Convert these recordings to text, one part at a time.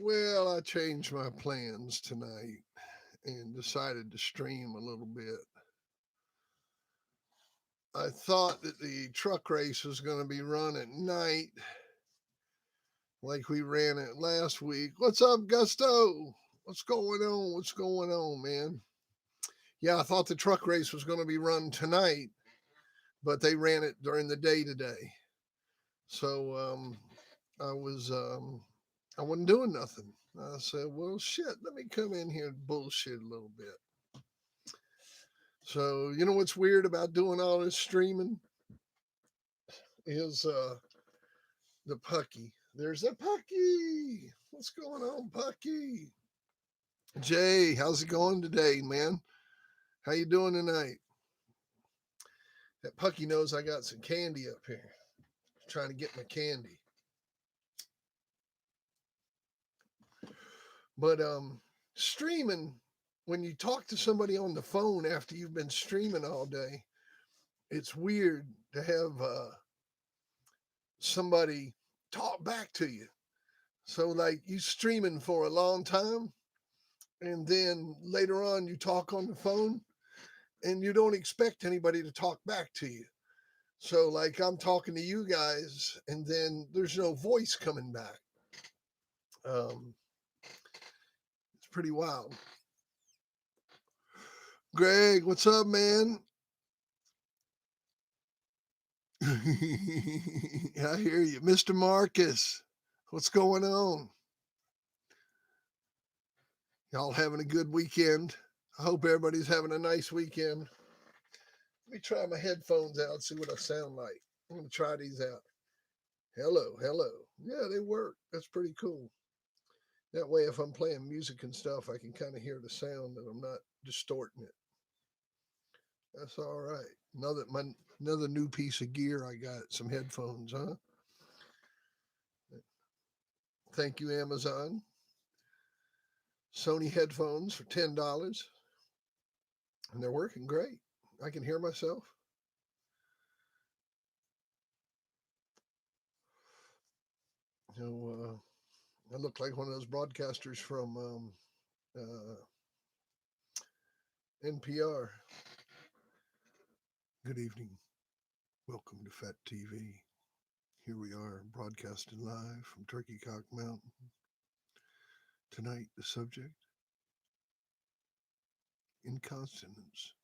Well, I changed my plans tonight and decided to stream a little bit. I thought that the truck race was going to be run at night like we ran it last week. What's up, Gusto? What's going on? What's going on, man? Yeah, I thought the truck race was going to be run tonight, but they ran it during the day today. So I was I wasn't doing nothing. I said, well, shit, let me come in here and bullshit a little bit. So you know what's weird about doing all this streaming is the Pucky. There's a Pucky. What's going on, Pucky? Jay, how's it going today, man? How you doing tonight? That Pucky knows I got some candy up here. Trying to get my candy. But streaming, when you talk to somebody on the phone after you've been streaming all day, it's weird to have somebody talk back to you. So like you streaming for a long time, and then later on you talk on the phone, and you don't expect anybody to talk back to you. So like I'm talking to you guys, and then there's no voice coming back. Um, it's pretty wild. Greg, what's up, man? I hear you, Mr. Marcus. What's going on? Y'all having a good weekend? I hope everybody's having a nice weekend. Let me try my headphones out, see what I sound like. I'm gonna try these out. Hello, hello. Yeah, they work. That's pretty cool. That way, if I'm playing music and stuff, I can kind of hear the sound and I'm not distorting it. That's all right. Another new piece of gear I got. Some headphones, huh? Thank you, Amazon. Sony headphones for $10, and they're working great. I can hear myself. You know, I look like one of those broadcasters from NPR. Good evening. Welcome to Fat TV. Here we are broadcasting live from Turkey Cock Mountain. Tonight, the subject incontinence.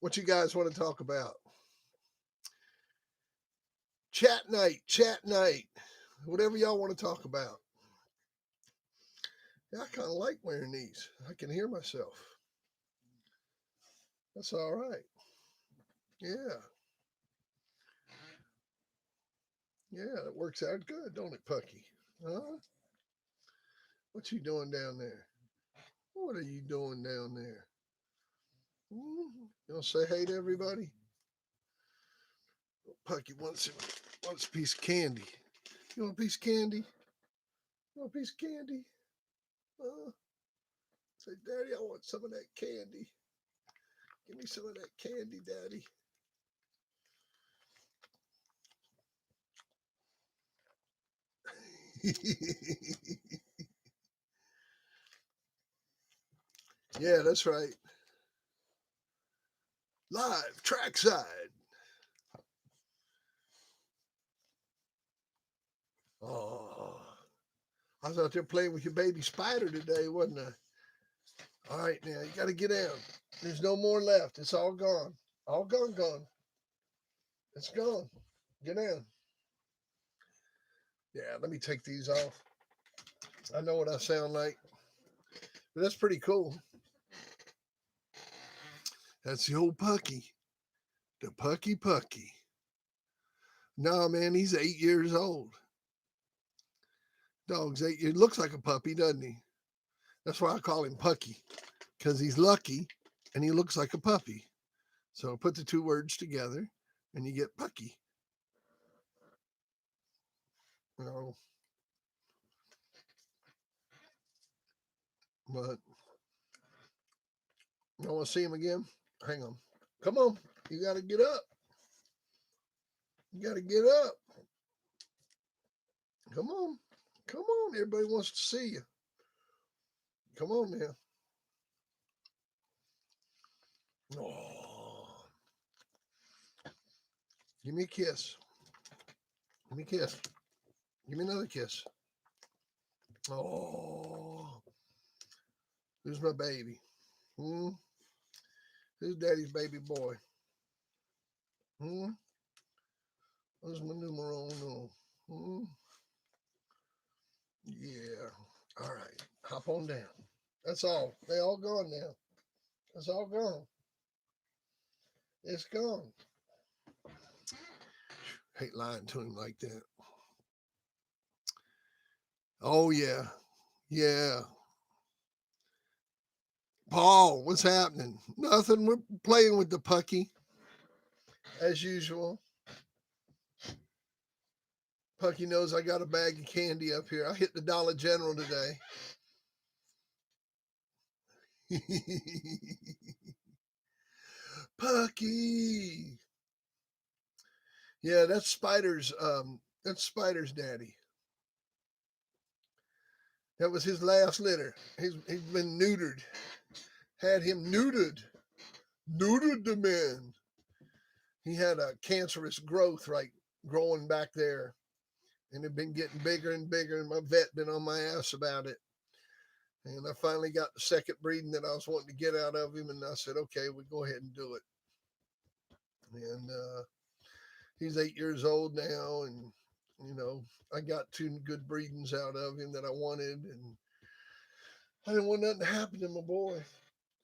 What you guys want to talk about? Chat night, whatever y'all want to talk about. Yeah, I kind of like wearing these. I can hear myself. That's all right. Yeah, yeah, it works out good, don't it, Pucky? Huh? What you doing down there? What are you doing down there? You gonna say hey to everybody? Pucky wants a piece of candy. You want a piece of candy? You want a piece of candy? Uh, Say, Daddy, I want some of that candy. Give me some of that candy, Daddy. Yeah, that's right. Live trackside. Oh, I was out there playing with your baby spider today, wasn't I? All right, now you got to get down. There's no more left. It's all gone. All gone, gone. It's gone. Get down. Yeah, let me take these off. I know what I sound like, but that's pretty cool. That's the old Pucky, the Pucky. Nah, man, he's 8 years old. Dog's 8 years. Looks like a puppy, doesn't he? That's why I call him Pucky, because he's lucky and he looks like a puppy. So put the two words together and you get Pucky. You know, but you want to see him again? Hang on. Come on. You got to get up. You got to get up. Come on. Come on. Everybody wants to see you. Come on now. Oh, give me a kiss. Give me a kiss. Give me another kiss. Oh, who's my baby? Hmm? Who's daddy's baby boy? Hmm? Who's my numero uno? Hmm? Yeah. All right. Hop on down. That's all. They all gone now. It's all gone. It's gone. Hate lying to him like that. Oh yeah. Yeah. Paul, what's happening? Nothing. We're playing with the pucky as usual. Pucky knows I got a bag of candy up here. I hit the Dollar General today. Pucky. Yeah, that's Spider's daddy. That was his last litter. He's been neutered. Had him neutered. Neutered the man. He had a cancerous growth right growing back there. And it been getting bigger and bigger, and my vet been on my ass about it. And I finally got the second breeding that I was wanting to get out of him, and I said, okay, we go ahead and do it. And he's 8 years old now, and I got two good breedings out of him that I wanted, and I didn't want nothing to happen to my boy.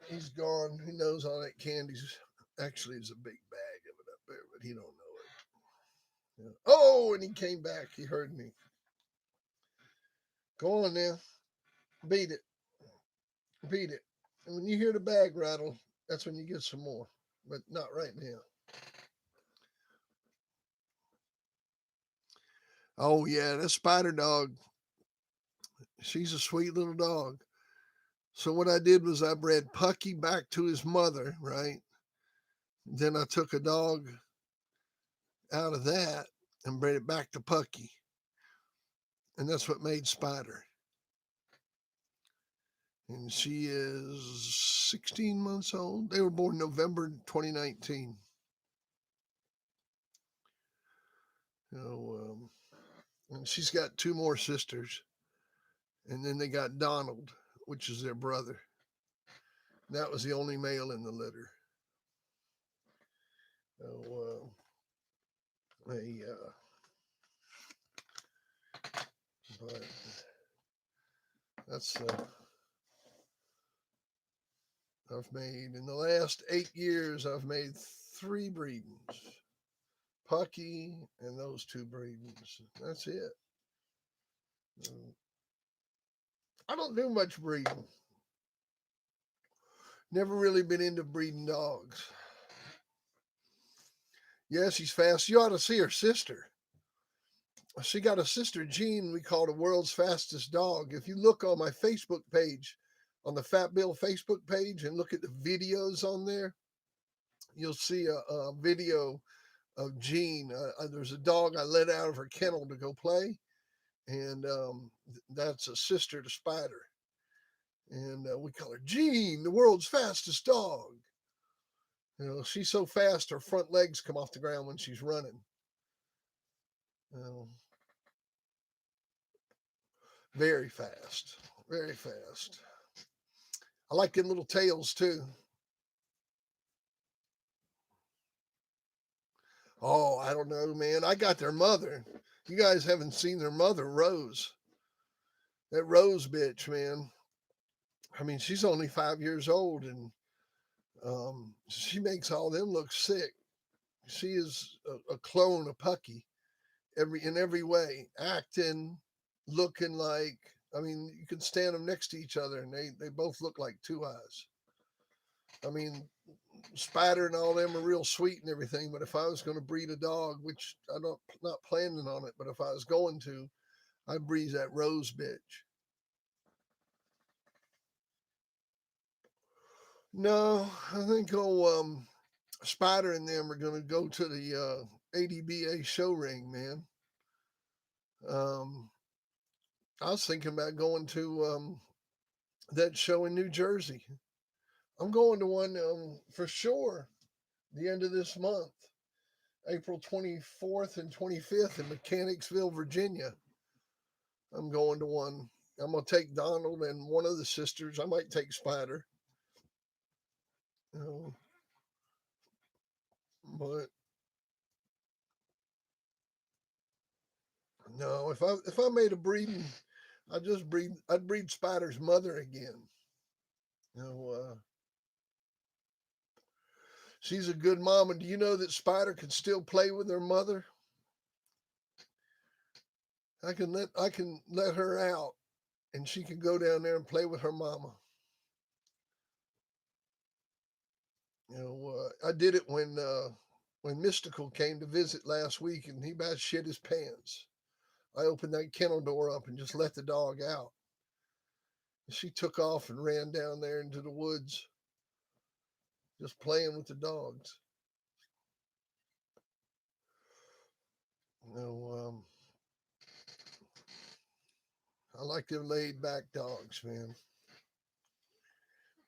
He's gone. He knows all that candy's actually is a big bag of it up there, but he don't know it. Yeah. Oh, and he came back. He heard me. Go on now. Beat it. Beat it. And when you hear the bag rattle, that's when you get some more. But not right now. Oh yeah, that spider dog. She's a sweet little dog. So what I did was I bred Pucky back to his mother, right? Then I took a dog out of that and bred it back to Pucky. And that's what made Spider. And she is 16 months old. They were born November 2019. And she's got two more sisters. And then they got Donald, which is their brother. That was the only male in the litter. So, but that's I've made in the last 8 years. I've made 3 breedings, Pucky and those 2 breedings. That's it. I don't do much breeding. Never really been into breeding dogs. Yeah, she's fast. You ought to see her sister. She got a sister, Jean, we call the world's fastest dog. If you look on my Facebook page, on the Fat Bill Facebook page, and look at the videos on there, you'll see a video of Jean. There's a dog I let out of her kennel to go play, and that's a sister to Spider. And we call her Jean, the world's fastest dog. She's so fast, her front legs come off the ground when she's running. Very fast, very fast. I like them little tails too. Oh, I don't know, man. I got their mother. You guys haven't seen their mother, Rose. That Rose bitch, man. I mean, she's only 5 years old, and she makes all them look sick. She is a clone of Pucky, in every way, acting, looking like. I mean, you can stand them next to each other, and they both look like two eyes. I mean, Spider and all them are real sweet and everything, but if I was going to breed a dog, which I don't, not planning on it, but if I was going to, I'd breed that Rose bitch. No, I think Spider and them are going to go to the ADBA show ring, man. I was thinking about going to that show in New Jersey. I'm going to one for sure the end of this month, April 24th and 25th in Mechanicsville, Virginia. I'm going to one. I'm going to take Donald and one of the sisters. I might take Spider. But no, if I made a breeding, I'd breed Spider's mother again. You know, she's a good mom. And do you know that Spider can still play with her mother? I can let her out, and she can go down there and play with her mama. I did it when Mystical came to visit last week, and he about shit his pants. I opened that kennel door up and just let the dog out. She took off and ran down there into the woods, just playing with the dogs. You know, I like them laid back dogs, man.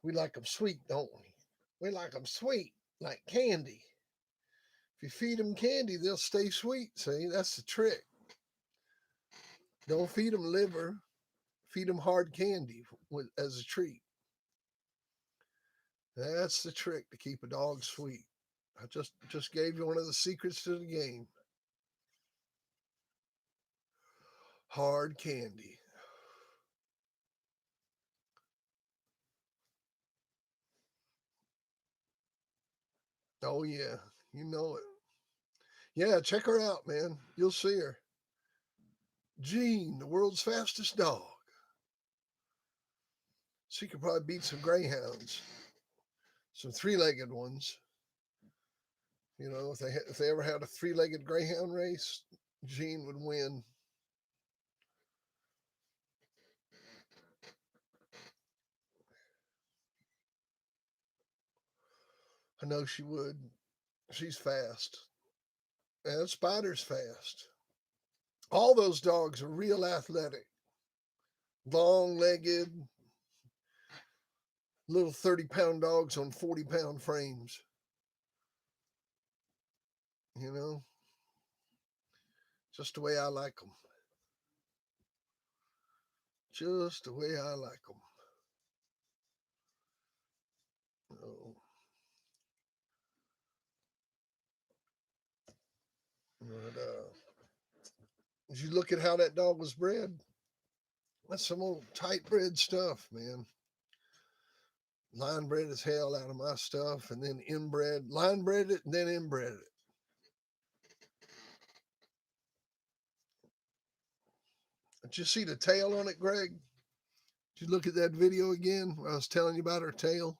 We like them sweet, don't we? We like them sweet, like candy. If you feed them candy, they'll stay sweet. See, that's the trick. Don't feed them liver. Feed them hard candy as a treat. That's the trick to keep a dog sweet. I just gave you one of the secrets to the game. Hard candy. Oh yeah, you know it. Yeah, check her out, man. You'll see her. Jean, the world's fastest dog. She could probably beat some greyhounds, some three-legged ones. You know, if they ever had a three-legged greyhound race, Jean would win. I know she would. She's fast. And Spider's fast. All those dogs are real athletic, long-legged, little 30-pound dogs on 40-pound frames. You know, just the way I like them. Just the way I like them. Oh. But, as you look at how that dog was bred, that's some old tight bred stuff, man. Line bred as hell out of my stuff, and then inbred, line bred it, and then inbred it. Did you see the tail on it, Greg? Did you look at that video again where I was telling you about her tail?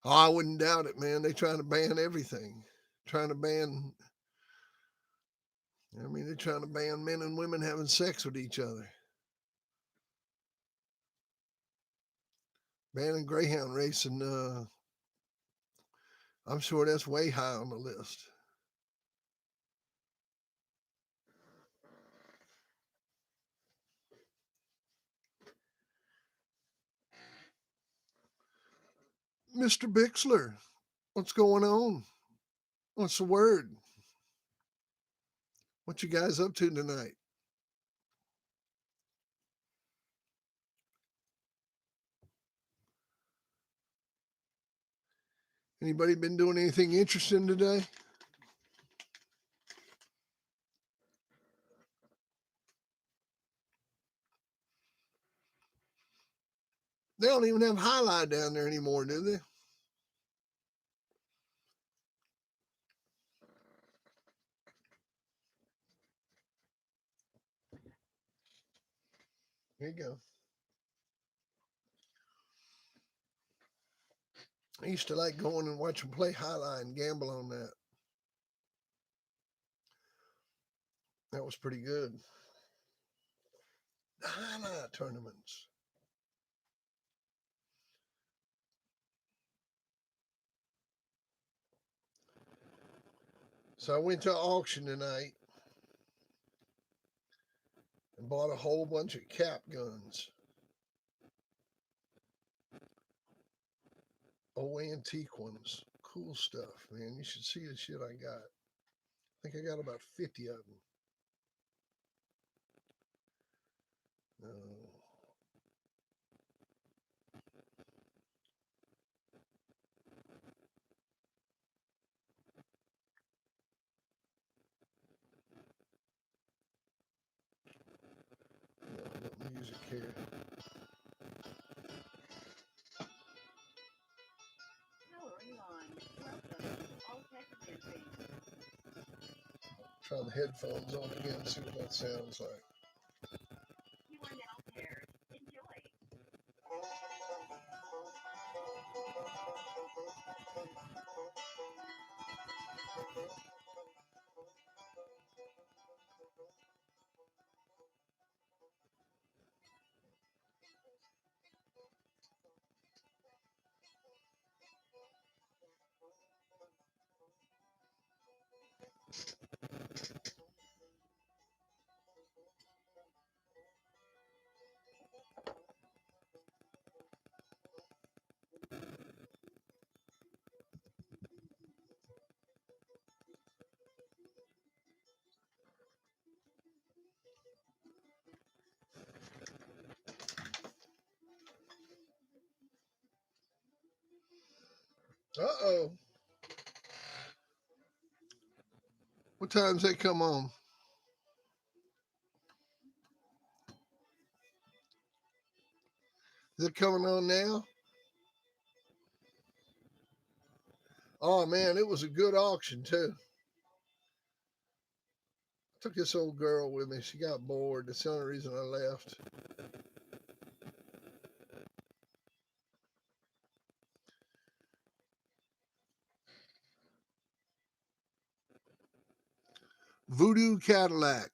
Oh, I wouldn't doubt it, man. They trying to ban everything. Trying to ban. I mean, they're trying to ban men and women having sex with each other. Banning greyhound racing. I'm sure that's way high on the list. Mr. Bixler, what's going on? What's the word? What you guys up to tonight? Anybody been doing anything interesting today? They don't even have highlight down there anymore, do they? There you go. I used to like going and watch them play highlight and gamble on that. That was pretty good. The highlight tournaments. So I went to an auction tonight and bought a whole bunch of cap guns. Old antique ones. Cool stuff, man. You should see the shit I got. I think I got about 50 of them. No music here. Try the headphones on again, see what that sounds like. Uh-oh. What time's they come on? Is it coming on now? Oh man, it was a good auction too. I took this old girl with me. She got bored. That's the only reason I left. Voodoo Cadillac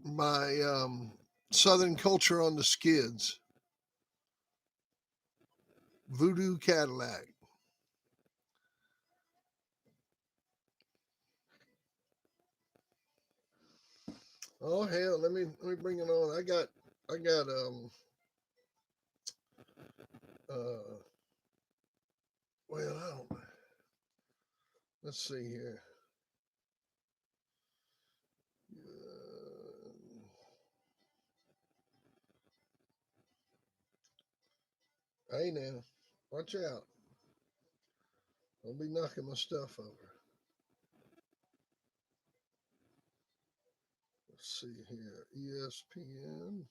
by Southern Culture on the Skids. Voodoo Cadillac. Oh hell, let me bring it on. I got well, I don't. Let's see here. Hey now, watch out. Don't be knocking my stuff over. Let's see here. ESPN.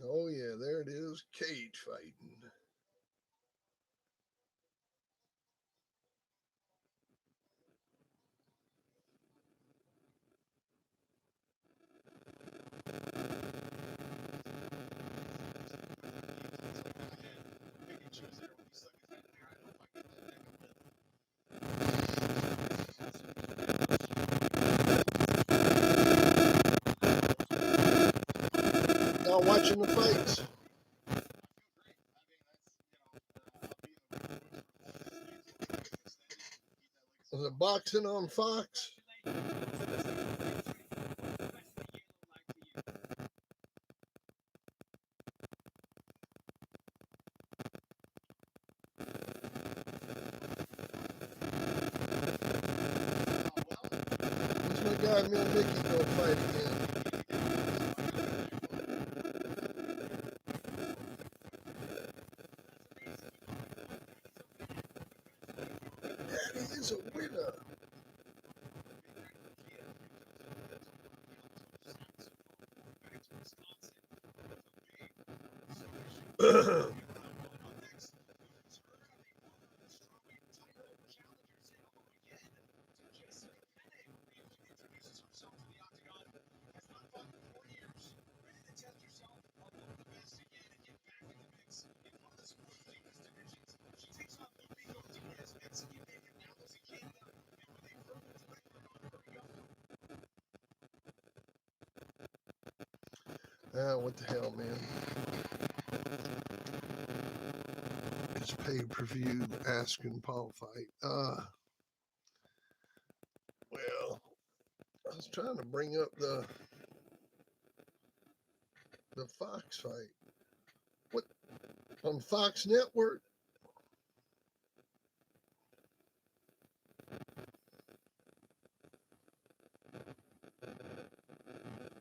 Oh yeah, there it is. Cage fighting. Not watching the fights. Was it boxing on Fox? When's my guy Mill Mickey gonna fight again? That is a winner. What the hell, man? this pay-per-view Askin Paul fight? Well, I was trying to bring up the Fox fight. What, on Fox Network?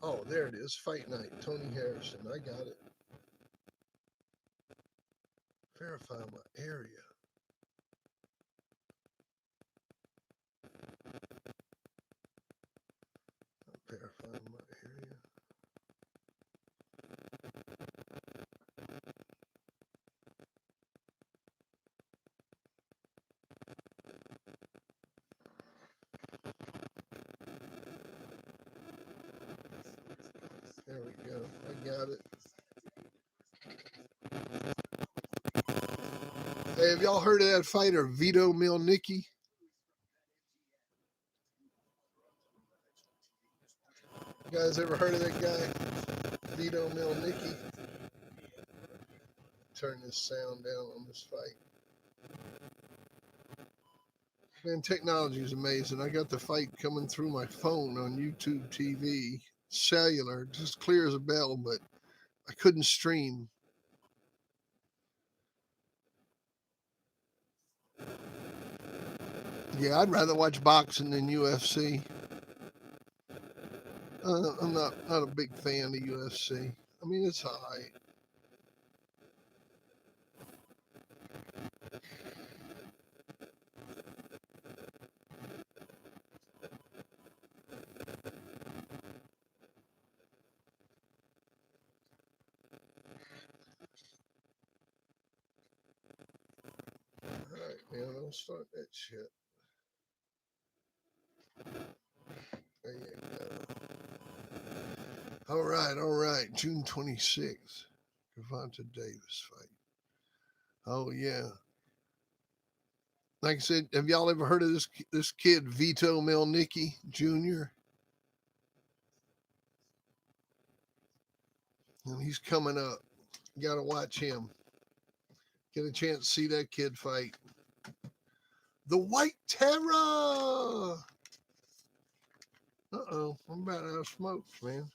Oh, there it is. Fight night. Tony Harrison. I got it. Verify my area. Verify my area. There we go. I got it. Hey, have y'all heard of that fighter, Vito Milnicki? You guys ever heard of that guy, Vito Milnicki? Turn this sound down on this fight. Man, technology is amazing. I got the fight coming through my phone on YouTube TV, cellular, just clear as a bell, but I couldn't stream. Yeah, I'd rather watch boxing than UFC. I'm not a big fan of UFC. I mean, it's all right. All right, man, don't start that shit. There you go. All right. June 26th. Gervonta Davis fight. Oh, yeah. Like I said, have y'all ever heard of this kid, Vito Milnicki Jr.? And he's coming up. You got to watch him. Get a chance to see that kid fight. The White Terror. Uh-oh. I'm about out of smokes, man.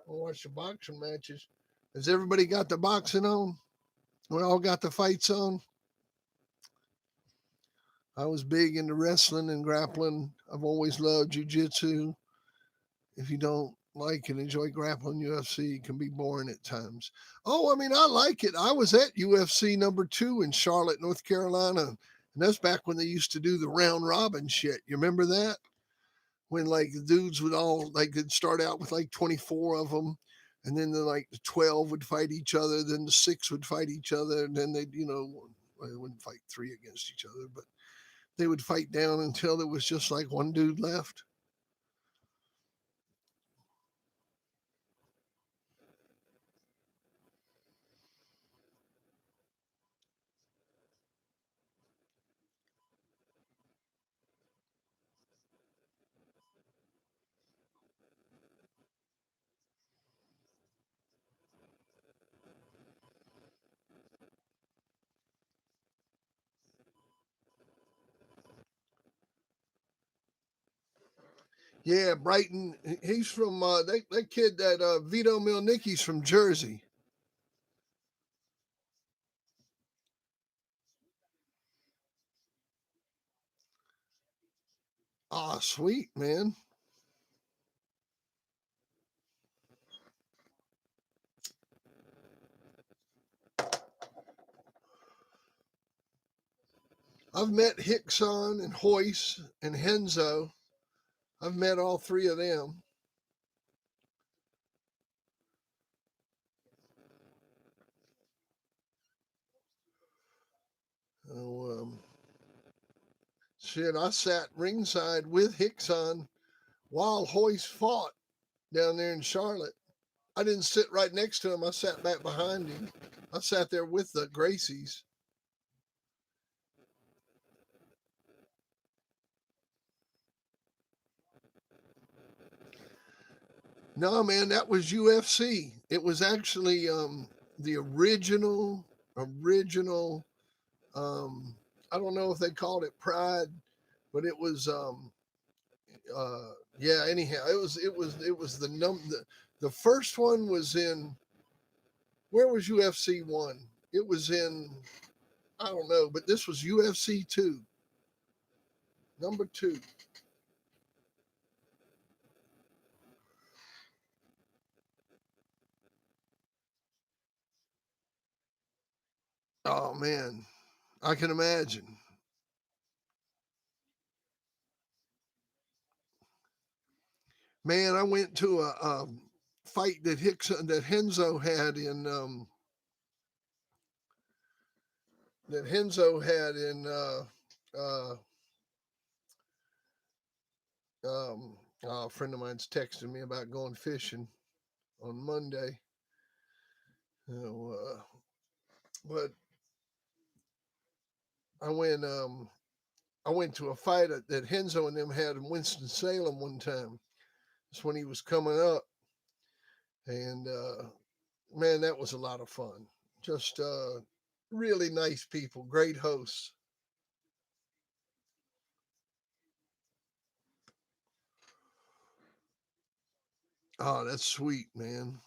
I'll watch the boxing matches. Has everybody got the boxing on? We all got the fights on? I was big into wrestling and grappling. I've always loved jiu-jitsu. If you don't like and enjoy grappling UFC, it can be boring at times. Oh, I mean, I like it. I was at UFC #2 in Charlotte, North Carolina. And that's back when they used to do the round robin shit. You remember that? When like the dudes would all like they'd start out with like 24 of them, and then the 12 would fight each other, then the 6 would fight each other, and then they'd, they wouldn't fight 3 against each other, but they would fight down until there was just like one dude left. Yeah, Brighton. He's from that kid, that Vito Milnicki's from Jersey. Ah, sweet, man. I've met Hickson and Hoyce and Henzo. I've met all 3 of them. Oh, shit, I sat ringside with Hickson while Hoyce fought down there in Charlotte. I didn't sit right next to him. I sat back behind him. I sat there with the Gracies. No, man, that was UFC. It was actually the original I don't know if they called it Pride, but it was yeah. Anyhow, it was the first one was in, where was UFC one? It was in, I don't know, but this was UFC two, number two. Oh man, I can imagine. Man, I went to a fight that Henzo had in uh, a friend of mine's texting me about going fishing on Monday. But I went I went to a fight that Henzo and them had in Winston Salem one time. That's when he was coming up, and man, that was a lot of fun. Just really nice people, great hosts. Oh, that's sweet, man.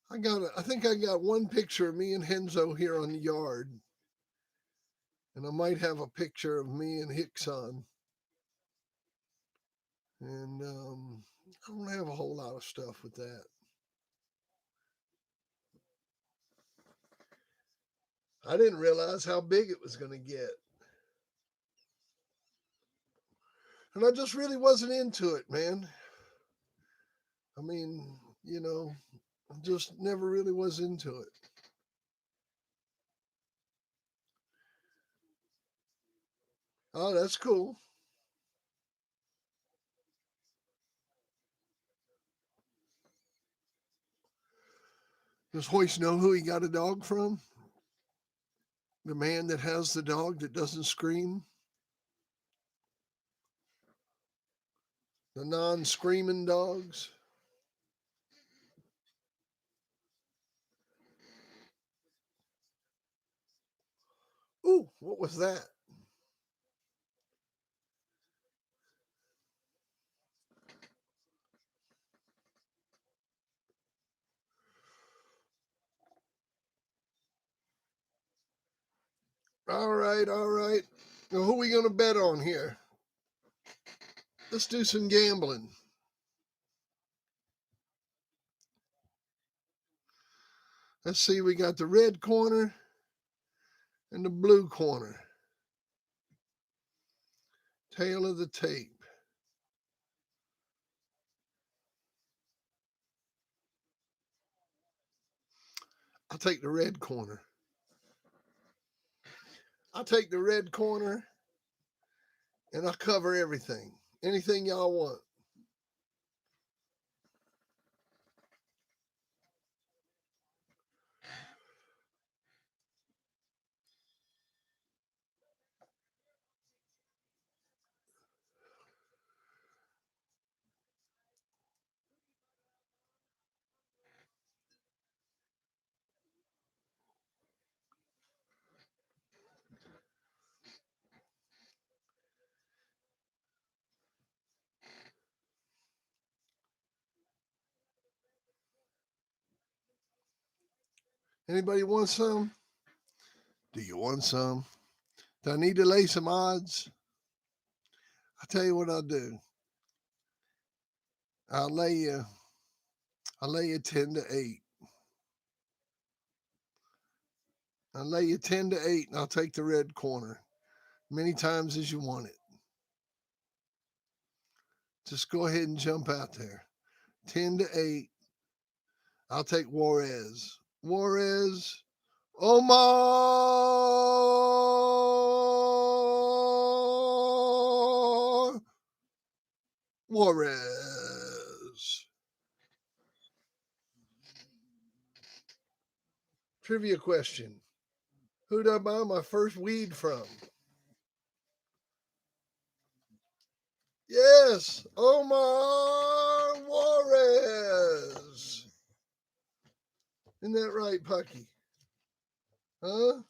I think I got one picture of me and Henzo here on the yard, and I might have a picture of me and Hickson. And I don't have a whole lot of stuff with that. I didn't realize how big it was going to get, and I just really wasn't into it, man. I mean, you know, I just never really was into it. Oh, that's cool. Does Hoist know who he got a dog from? The man that has the dog that doesn't scream? The non screaming dogs? Ooh, what was that? All right, all right. Now, who are we going to bet on here? Let's do some gambling. Let's see, we got the red corner and the blue corner. Tail of the tape. I'll take the red corner. I'll take the red corner and I'll cover everything. Anything y'all want. Anybody want some? Do you want some? Do I need to lay some odds? I'll tell you what I'll do. I'll lay you I'll lay you 10-8. I'll lay you 10-8 and I'll take the red corner. Many times as you want it. Just go ahead and jump out there. 10-8. I'll take Juarez. Juarez. Omar Juarez. Trivia question. Who did I buy my first weed from? Yes, Omar Juarez. Isn't that right, Pucky? Huh?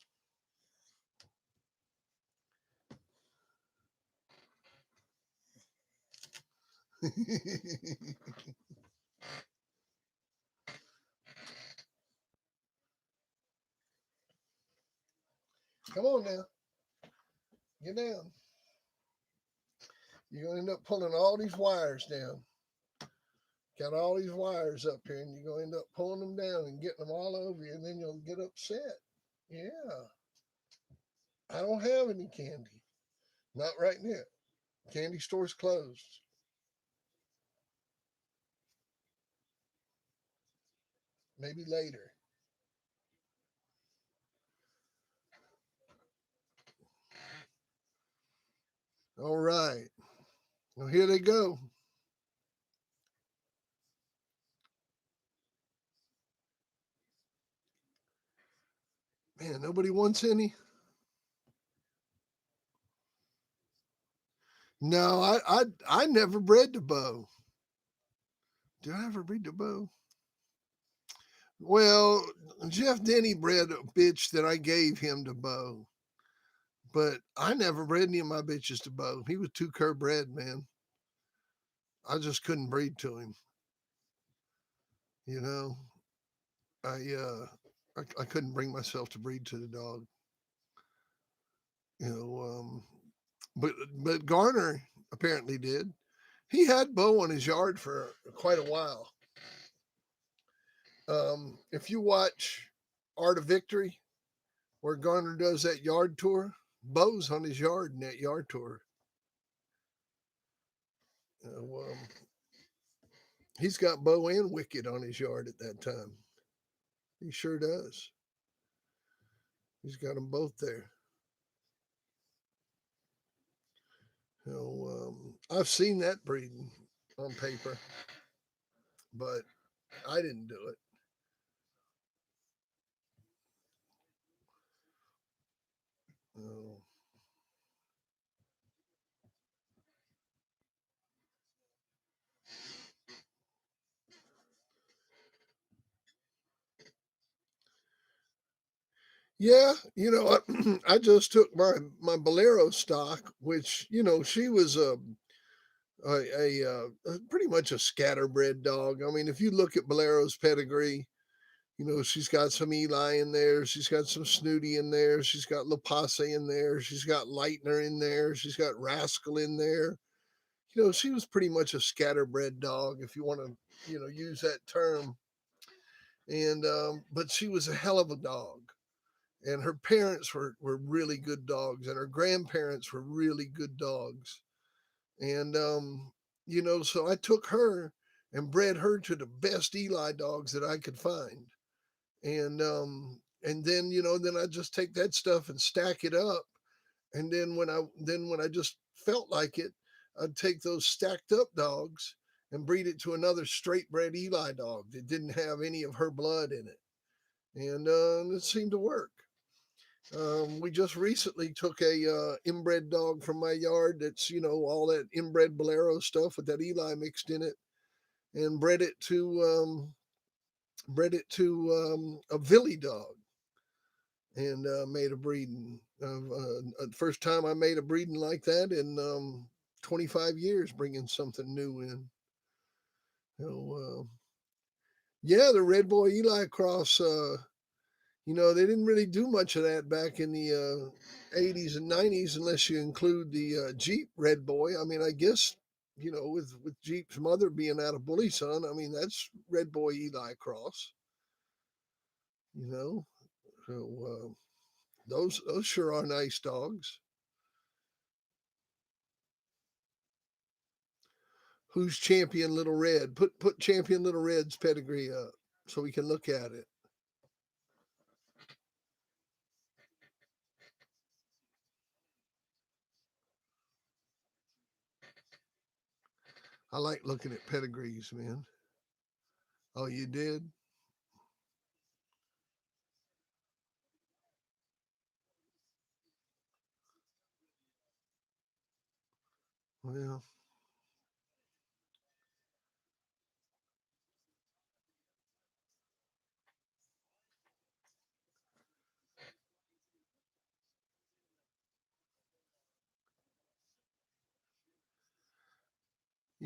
Come on now. Get down. You're going to end up pulling all these wires down. Got all these wires up here, and you're going to end up pulling them down and getting them all over you, and then you'll get upset. Yeah. I don't have any candy. Not right now. Candy store's closed. Maybe later. All right. Well, here they go. Man, nobody wants any. No, I never bred the bow. Did I ever breed the bow? Well, Jeff Denny bred a bitch that I gave him to bow, but I never bred any of my bitches to bow. He was too cur bred, man. I just couldn't breed to him. You know, I I couldn't bring myself to breed to the dog. You know, but Garner apparently did. He had Bo on his yard for quite a while. If you watch Art of Victory, where Garner does that yard tour, Bo's on his yard in that yard tour. He's got Bo and Wicked on his yard at that time. He sure does. He's got them both there. I've seen that breeding on paper, but I didn't do it. Oh. Yeah, I just took my Bolero stock, which she was a pretty much a scatterbred dog. I mean, if you look at Bolero's pedigree, she's got some Eli in there, she's got some Snooty in there, she's got La Passe in there, she's got Lightner in there, she's got Rascal in there. She was pretty much a scatterbred dog, if you want to, use that term. And but she was a hell of a dog, and her parents were really good dogs, and her grandparents were really good dogs. And so I took her and bred her to the best Eli dogs that I could find. And then then I just take that stuff and stack it up. And then when I just felt like it, I'd take those stacked up dogs and breed it to another straight bred Eli dog that didn't have any of her blood in it. And it seemed to work. We just recently took a inbred dog from my yard that's all that inbred Bolero stuff with that Eli mixed in it, and bred it to a Villy dog, and made a breeding. First time I made a breeding like that in 25 years, bringing something new in. Yeah, the Red Boy Eli cross. They didn't really do much of that back in the 80s and 90s, unless you include the Jeep Red Boy. I mean, I guess, with Jeep's mother being out of Bully Son, I mean, that's Red Boy Eli Cross, you know. So those sure are nice dogs. Who's Champion Little Red? Put Champion Little Red's pedigree up so we can look at it. I like looking at pedigrees, man. Oh, you did? Well,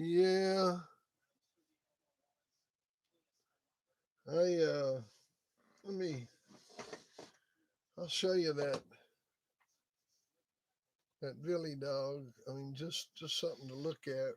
Yeah, let me. I'll show you that Billy dog. I mean, just something to look at.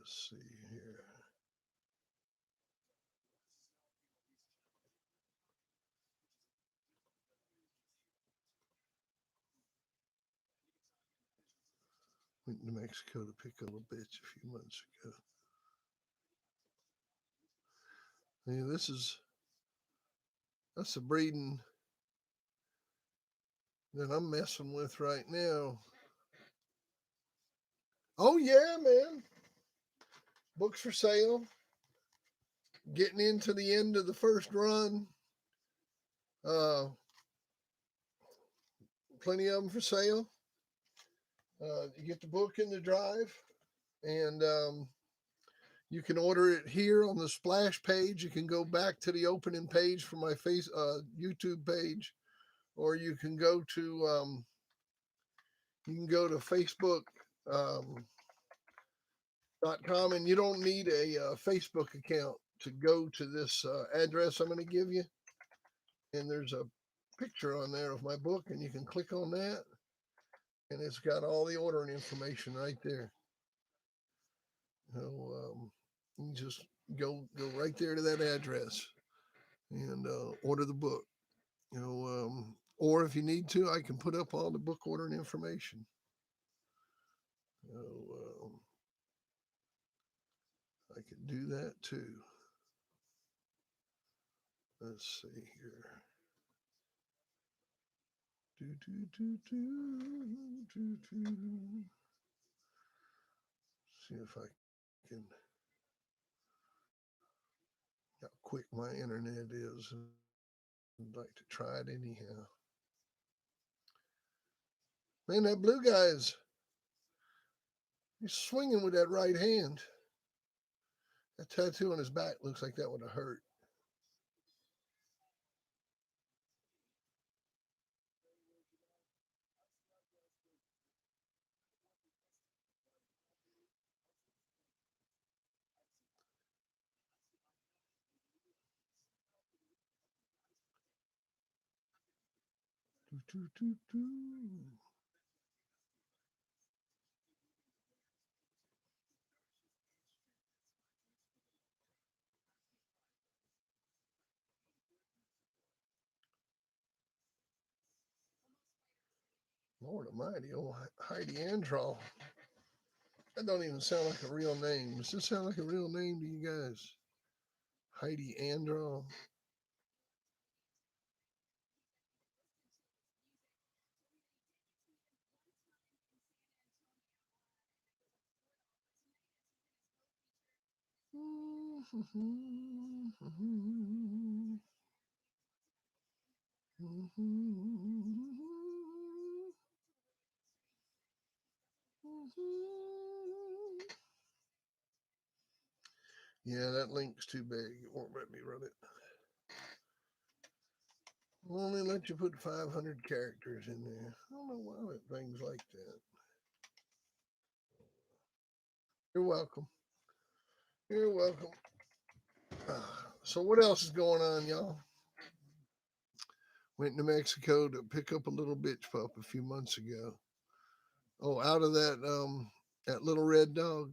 Let's see here. Went to Mexico to pick up a bitch a few months ago. Yeah, that's the breeding that I'm messing with right now. Oh yeah, man. Books for sale. Getting into the end of the first run. Uh, Plenty of them for sale. You get the book in the drive, and you can order it here on the splash page. You can go back to the opening page for my YouTube page, or you can go to Facebook. Um, .com, and you don't need a Facebook account to go to this address I'm going to give you. And there's a picture on there of my book, and you can click on that, and it's got all the ordering information right there. So you just go right there to that address and order the book. Or if you need to, I can put up all the book ordering information. So I can do that too. Let's see here. Do, do, do, do, do, do. See if I can. How quick my internet is. I'd like to try it anyhow. Man, that blue guy's he's swinging with that right hand. That tattoo on his back looks like that would have hurt. Do, do, do, do. Lord Almighty, old Heidi Androl. That don't even sound like a real name. Does this sound like a real name to you guys? Heidi Androl. Yeah, that link's too big. It won't let me run it. Only let you put 500 characters in there. I don't know why it things like that. You're welcome. You're welcome. So what else is going on, y'all? Went to Mexico to pick up a little bitch pup a few months ago. Oh, out of that little red dog.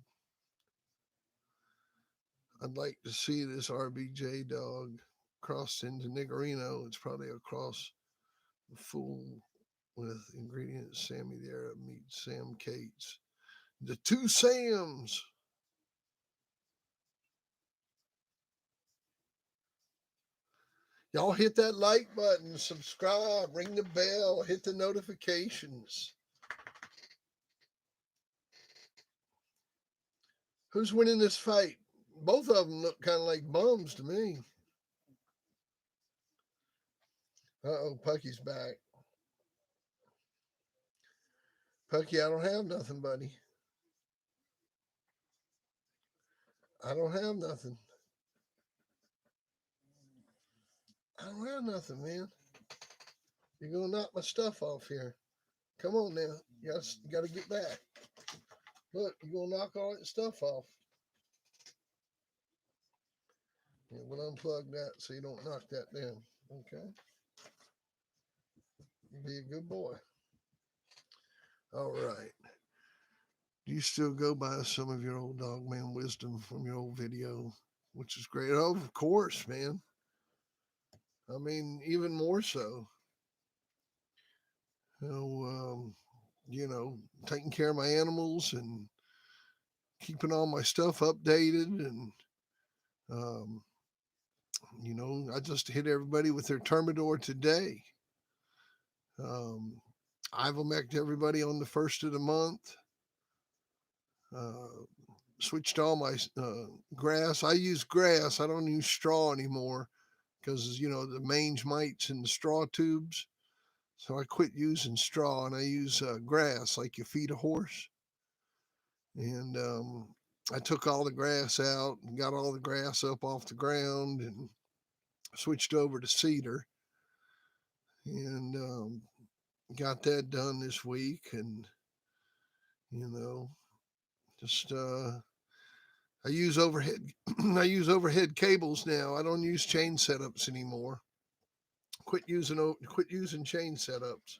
I'd like to see this RBJ dog crossed into Niggerino. It's probably a cross full with ingredients Sammy the Arab meets Sam Cates. The two Sams. Y'all hit that like button, subscribe, ring the bell, hit the notifications. Who's winning this fight? Both of them look kind of like bums to me. Uh-oh, Pucky's back. Pucky, I don't have nothing, buddy. I don't have nothing. I don't have nothing, man. You're gonna knock my stuff off here. Come on now. You gotta get back. Look, you're gonna knock all that stuff off. Yeah, we'll unplug that so you don't knock that down. Okay? You be a good boy. All right. Do you still go by some of your old dog man wisdom from your old video, which is great? Oh, of course, man. I mean, even more so. You know, taking care of my animals and keeping all my stuff updated. And, um, I just hit everybody with their Termidor today. Um, Ivermectin everybody on the first of the month. Uh, Switched all my grass. I use grass. I don't use straw anymore because the mange mites in the straw tubes. So I quit using straw and I use grass like you feed a horse. And I took all the grass out and got all the grass up off the ground and switched over to cedar and got that done this week. And you know, just I use overhead I use overhead cables now. I don't use chain setups anymore. Quit using chain setups.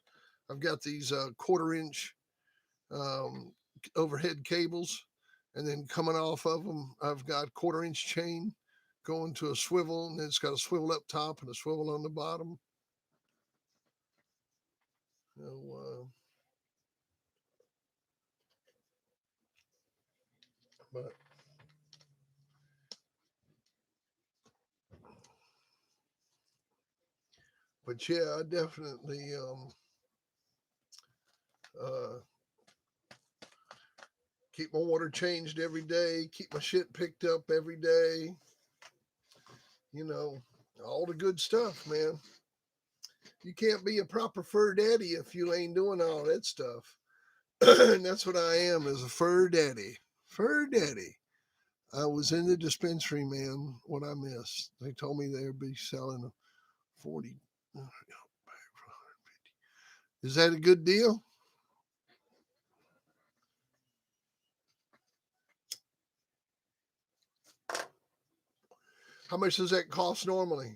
I've got these quarter-inch um, overhead cables, and then coming off of them, I've got quarter-inch chain going to a swivel, and it's got a swivel up top and a swivel on the bottom. So, but yeah, I definitely uh, keep my water changed every day, keep my shit picked up every day. You know, all the good stuff, man. You can't be a proper fur daddy if you ain't doing all that stuff. And that's what I am, as a fur daddy. Fur daddy. I was in the dispensary, man. What I missed. They told me they'd be selling a 40. Is that a good deal? How much does that cost normally?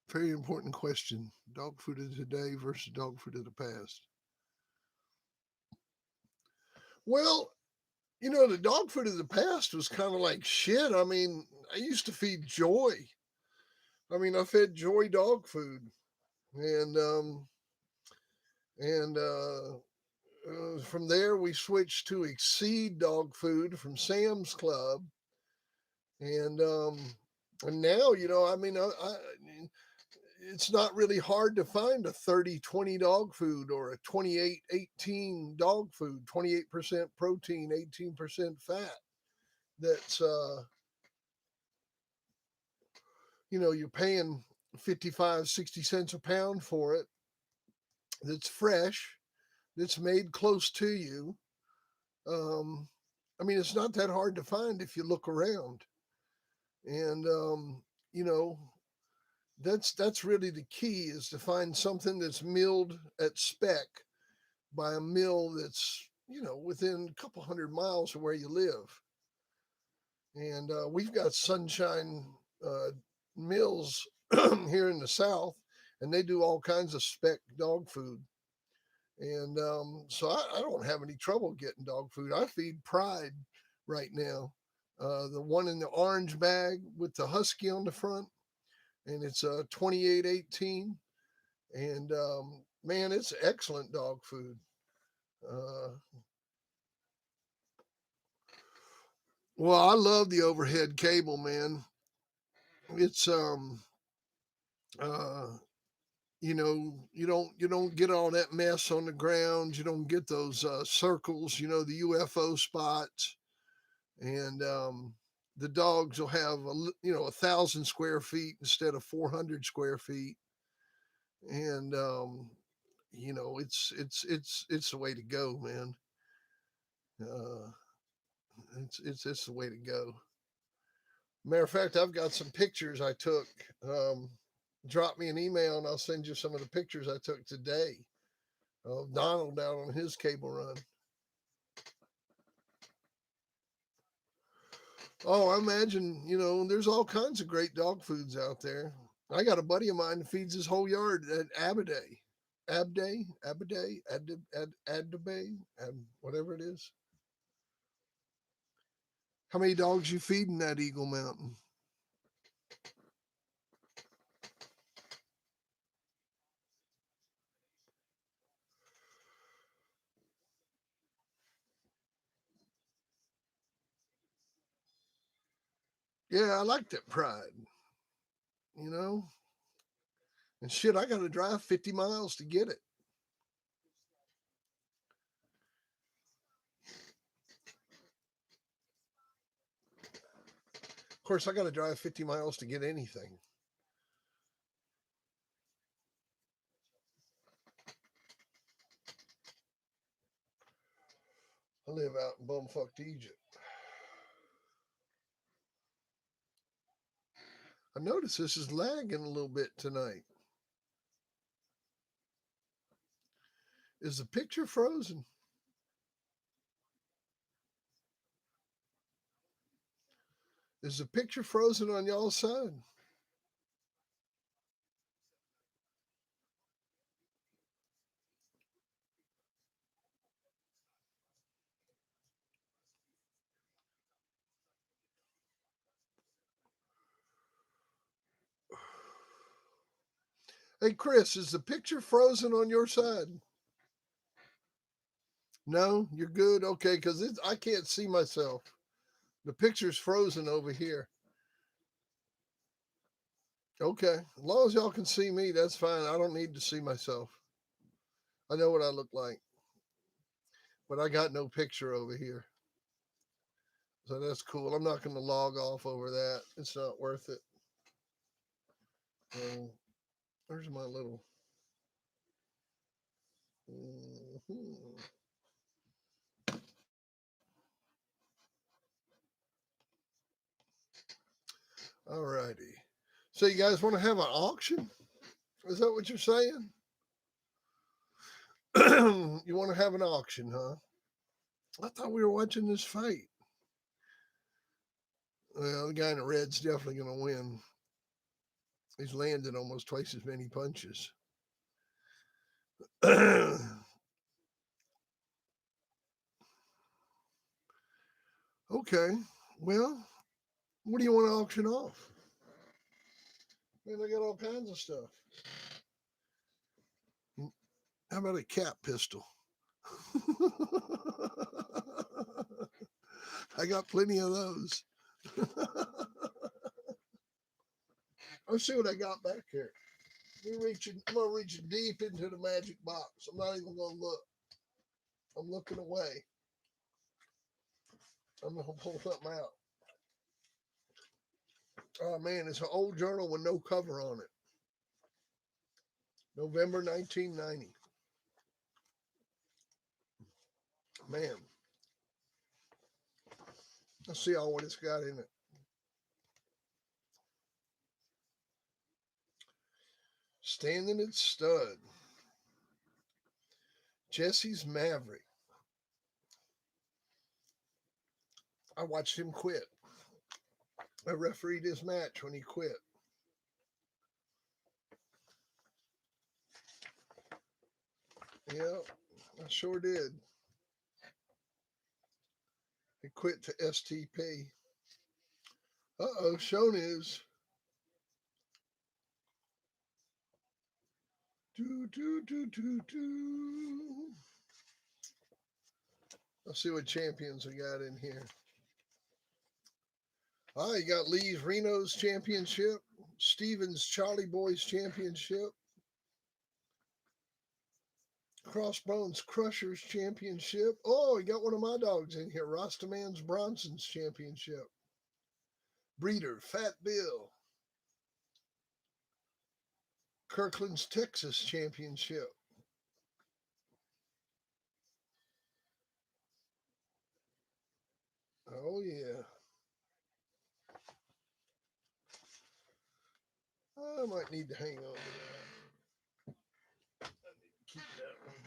Very important question. Dog food of today versus dog food of the past. Well, the dog food of the past was kind of like shit. I mean, I used to feed Joy. I mean, I fed Joy dog food, and from there we switched to Exceed dog food from Sam's Club, and now I mean, it's not really hard to find a 30-20 dog food or a 28-18 dog food, 28% protein, 18% fat. That's you're paying 55-60 cents a pound for it. That's fresh. That's made close to you. Um, I mean, it's not that hard to find if you look around. And you know, that's really the key, is to find something that's milled at spec by a mill that's within a couple hundred miles of where you live. And we've got Sunshine uh, Mills here in the South, and they do all kinds of spec dog food. And so I don't have any trouble getting dog food. I feed Pride right now, the one in the orange bag with the husky on the front, and it's 28-18. And man, it's excellent dog food. Uh, well, I love the overhead cable, man. It's uh, You don't get all that mess on the ground. You don't get those circles, the UFO spots. And the dogs will have 1,000 square feet instead of 400 square feet. And it's the way to go, man. uh it's the way to go. Matter of fact, I've got some pictures I took. um Drop me an email and I'll send you some of the pictures I took today of Donald out on his cable run. Oh, I imagine, there's all kinds of great dog foods out there. I got a buddy of mine that feeds his whole yard at Abiday. Abiday, whatever it is. How many dogs you feeding that Eagle Mountain? Yeah, I like that pride, you know? And shit, I got to drive 50 miles to get it. Of course, I got to drive 50 miles to get anything. I live out in bumfucked Egypt. I notice this is lagging a little bit tonight. Is the picture frozen? Is the picture frozen on y'all's side? Hey, Chris, is the picture frozen on your side? No, you're good. Okay, because I can't see myself. The picture's frozen over here. Okay, as long as y'all can see me, that's fine. I don't need to see myself. I know what I look like, but I got no picture over here. So that's cool. I'm not going to log off over that. It's not worth it. Where's my little. Mhm. All righty. So you guys want to have an auction? Is that what you're saying? You want to have an auction, huh? I thought we were watching this fight. Well, the guy in the red's definitely going to win. He's landed almost twice as many punches. Okay. Well, what do you want to auction off? Man, I got all kinds of stuff. How about a cat pistol? I got plenty of those. Let's see what I got back here. I'm gonna reach deep into the magic box. I'm not even gonna look. I'm looking away. I'm gonna pull something out. Oh man, it's an old journal with no cover on it. November 1990. Man, let's see all what it's got in it. Standing at stud. Jesse's Maverick. I watched him quit. I refereed his match when he quit. Yeah, I sure did. He quit to STP. Uh-oh, show news. Do, do, do, do, do. Let's see what champions we got in here. You got Lee's Reno's championship, Stevens Charlie Boys championship, Crossbones Crushers Championship. Oh, we got one of my dogs in here. Rastaman's Bronson's Championship. Breeder Fat Bill. Kirkland's Texas Championship. Oh, yeah. I might need to hang on to that. I need to keep that one.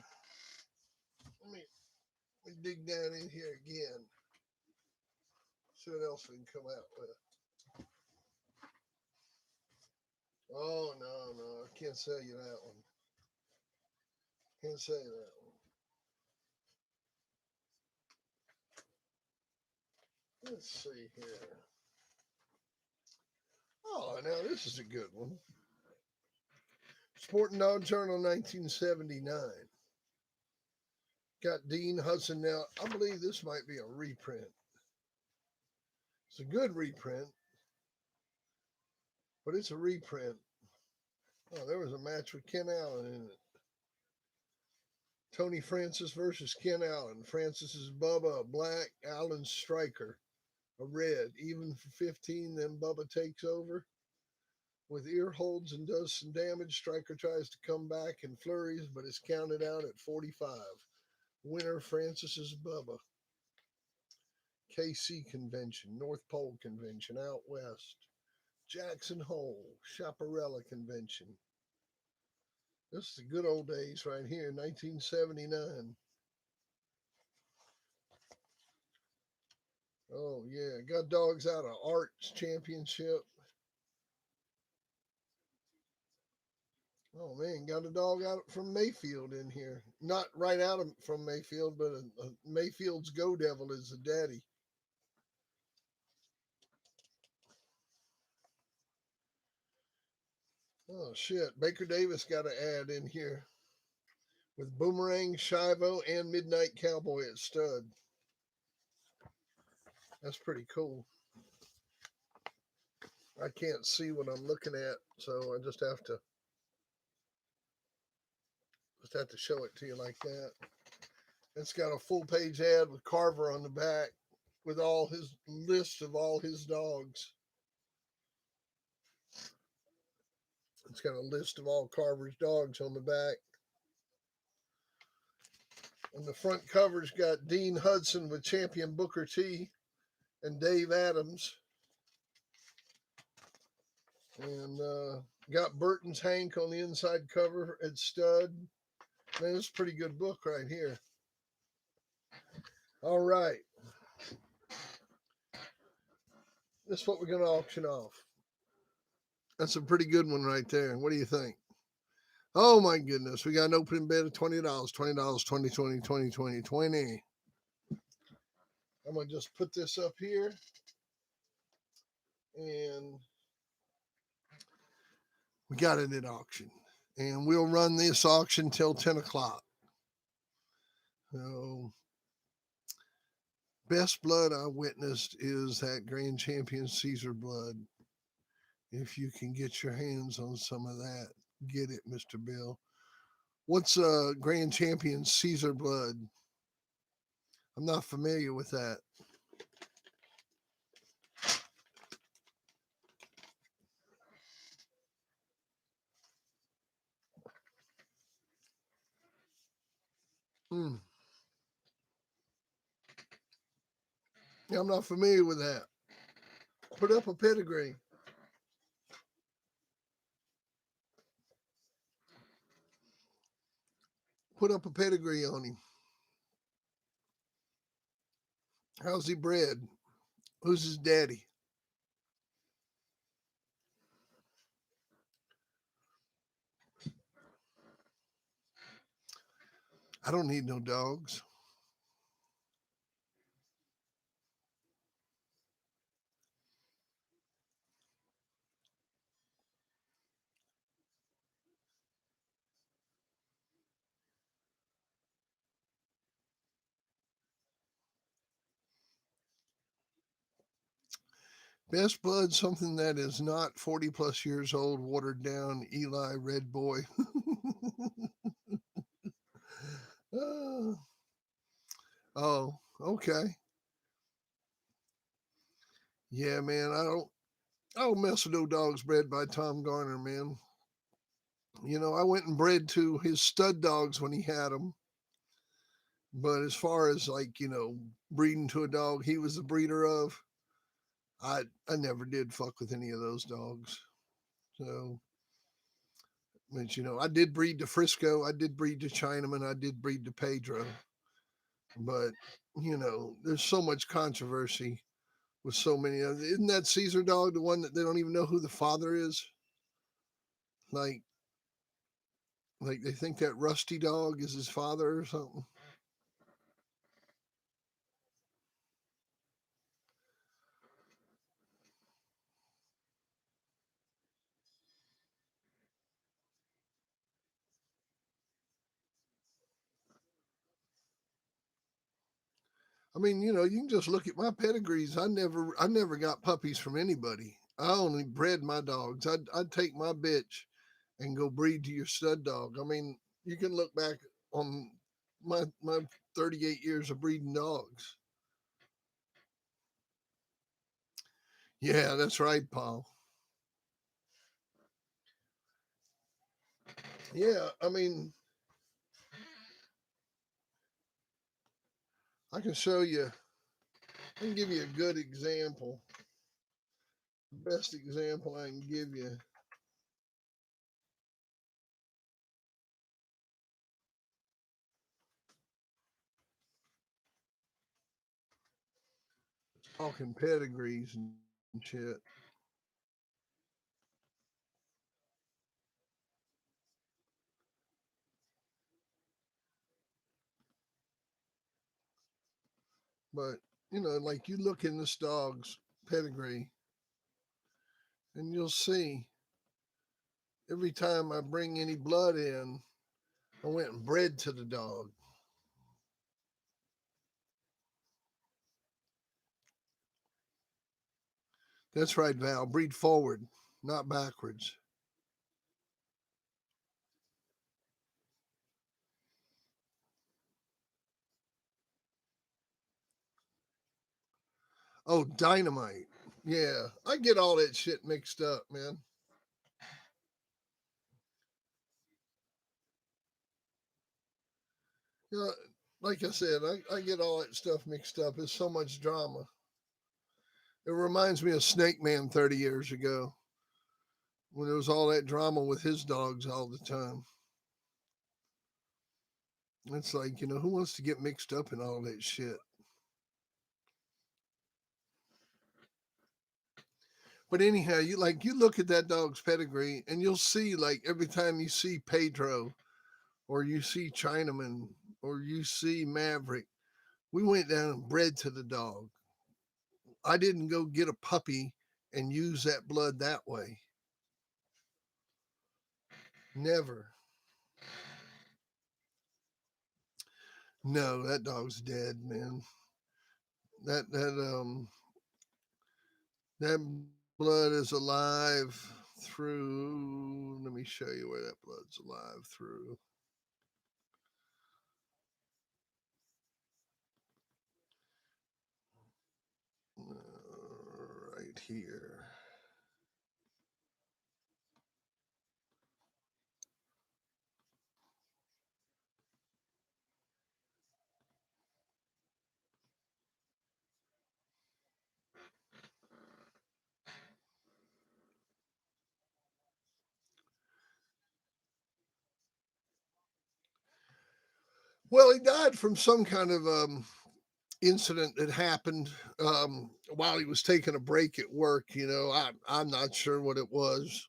Let me dig down in here again. See what else we can come out with. Oh, no. I can't sell you that one. Can't say that one. Let's see here. Oh, now this is a good one. Sporting Dog Journal 1979. Got Dean Hudson. Now, I believe this might be a reprint. It's a good reprint, but it's a reprint. Oh, there was a match with Ken Allen in it. Tony Francis versus Ken Allen. Francis is Bubba, a black, Allen's striker, a red. Even for 15, then Bubba takes over with ear holds and does some damage. Striker tries to come back and flurries, but is counted out at 45. Winner Francis is Bubba. KC Convention, North Pole Convention, out west. Jackson Hole, Chaparral Convention. This is the good old days right here, 1979. Oh, yeah. Got dogs out of Arts Championship. Oh, man. Got a dog out from Mayfield in here. Not right out of from Mayfield, but Mayfield's Go Devil is the daddy. Oh, shit. Baker Davis got an ad in here with Boomerang, Shivo, and Midnight Cowboy at stud. That's pretty cool. I can't see what I'm looking at, so I just have to show it to you like that. It's got a full page ad with Carver on the back with all his list of all his dogs. It's got a list of all Carver's dogs on the back. And the front cover's got Dean Hudson with champion Booker T and Dave Adams. And got Burton's Hank on the inside cover at stud. Man, this is a pretty good book right here. All right. This is what we're going to auction off. That's a pretty good one right there. What do you think? Oh my goodness. We got an opening bid of $20. $20, 20, 20, 20, 20, 20. I'm going to just put this up here. And we got it at auction. And we'll run this auction till 10 o'clock. So, best blood I witnessed is that Grand Champion Caesar blood. If you can get your hands on some of that, get it, Mr. Bill. What's Grand Champion Caesar blood? I'm not familiar with that. Yeah, I'm not familiar with that. Put up a pedigree. Put up a pedigree on him. How's he bred? Who's his daddy? I don't need no dogs. Best blood, something that is not 40 plus years old, watered down Eli Red Boy. Uh, oh, okay. Yeah, man. I don't mess with no dogs bred by Tom Garner, man. I went and bred to his stud dogs when he had them. But as far as like, breeding to a dog he was the breeder of, I never did fuck with any of those dogs. So, but I did breed to Frisco, I did breed to Chinaman, I did breed to Pedro. But there's so much controversy with so many of. Isn't that Caesar dog the one that they don't even know who the father is? Like, like they think that Rusty dog is his father or something. I mean, you can just look at my pedigrees. I never got puppies from anybody. I only bred my dogs. I'd take my bitch and go breed to your stud dog. I mean, you can look back on my 38 years of breeding dogs. Yeah, that's right, Paul. Yeah, I mean, I can show you. I can give you a good example. Best example I can give you. Talking pedigrees and shit. But like you look in this dog's pedigree, and you'll see every time I bring any blood in, I went and bred to the dog. That's right, Val. Breed forward, not backwards. Oh, dynamite. Yeah, I get all that shit mixed up, man. You know, like I said, I get all that stuff mixed up. It's so much drama. It reminds me of Snake Man 30 years ago when there was all that drama with his dogs all the time. It's like, who wants to get mixed up in all that shit? But anyhow, you look at that dog's pedigree and you'll see like every time you see Pedro or you see Chinaman or you see Maverick, we went down and bred to the dog. I didn't go get a puppy and use that blood that way. Never. No, that dog's dead, man. That blood is alive through. Let me show you where that blood's alive through. Right here. Well, he died from some kind of incident that happened while he was taking a break at work. I'm not sure what it was,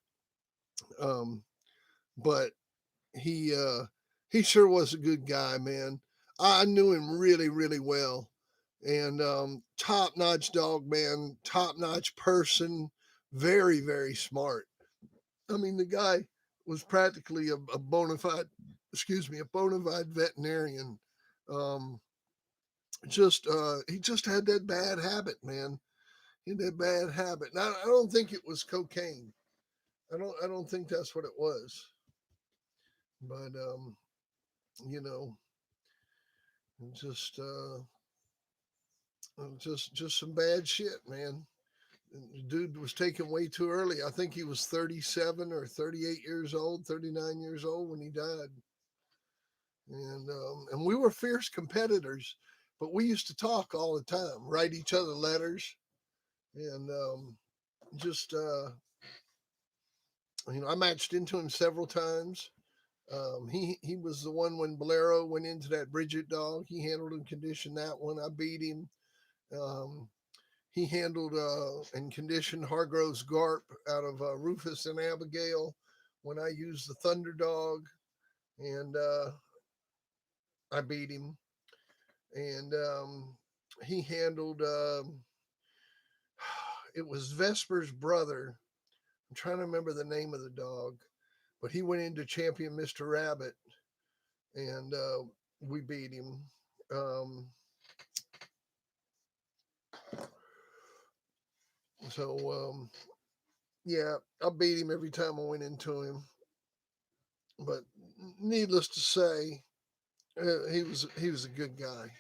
um, but he uh, he sure was a good guy, man. I knew him really, really well, and top notch dog, man, top notch person, very, very smart. I mean, the guy was practically a bona fide, excuse me, a bona fide veterinarian. Um, just he just had that bad habit, man. He had that bad habit. Now I don't think it was cocaine. I don't think that's what it was. But you know, And just some bad shit, man. The dude was taken way too early. I think he was 37 or 38 years old, 39 years old when he died. And we were fierce competitors, but we used to talk all the time, write each other letters, and just I matched into him several times. He was the one when Bolero went into that Bridget dog. He handled and conditioned that one. I beat him. Um, he handled and conditioned Hargrove's Garp out of Rufus and Abigail when I used the Thunder Dog, and I beat him. And he handled it was Vesper's brother. I'm trying to remember the name of the dog, but he went into champion Mr. Rabbit, and we beat him. Um, so yeah, I beat him every time I went into him. But needless to say, he was a good guy.